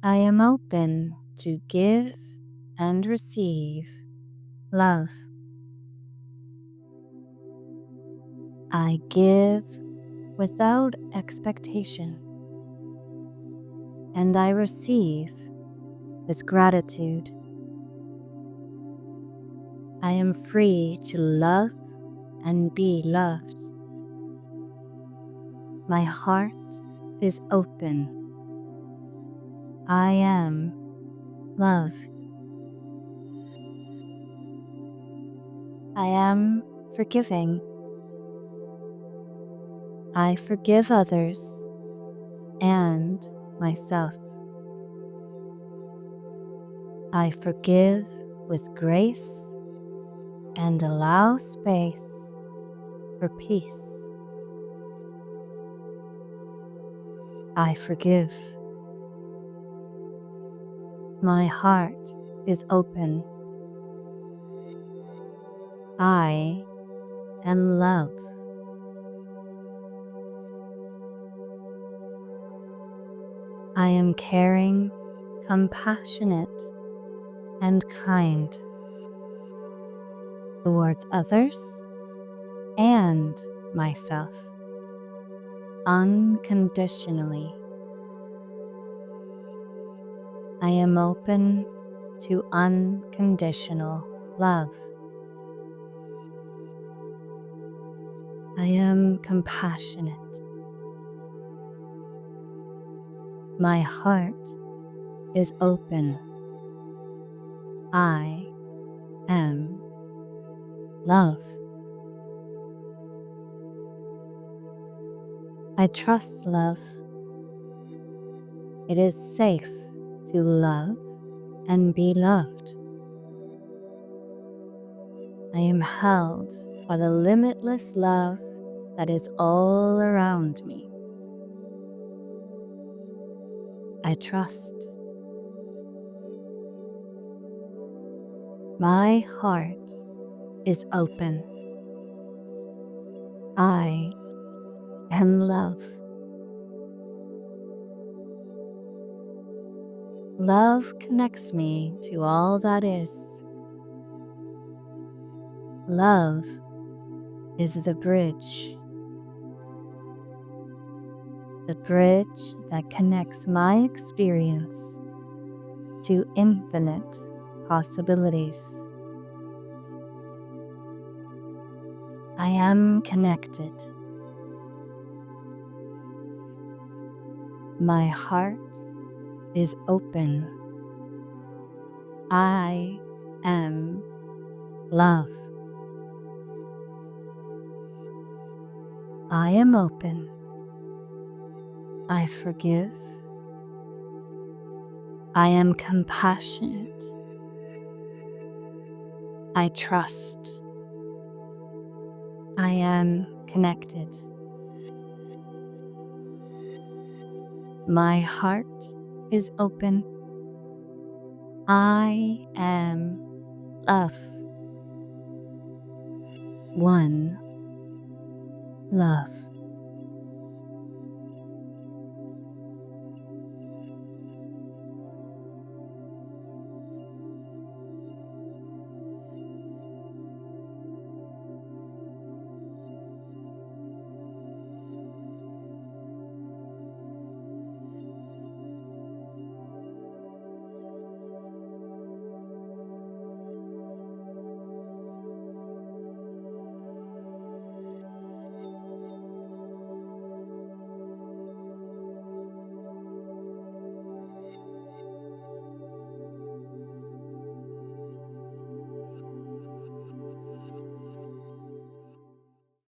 I am open to give and receive love. I give without expectation, and I receive with gratitude. I am free to love and be loved. My heart is open. I am love. I am forgiving. I forgive others and myself. I forgive with grace and allow space for peace. I forgive. My heart is open. I am love. I am caring, compassionate, and kind towards others and myself, unconditionally. I am open to unconditional love. I am compassionate. My heart is open. I am love. I trust love. It is safe to love and be loved. I am held by the limitless love that is all around me. I trust. My heart is open. I am love. Love connects me to all that is. Love is the bridge that connects my experience to infinite possibilities. I am connected. My heart is open. I am love. I am open. I forgive. I am compassionate. I trust. I am connected. My heart is open. I am love. One love.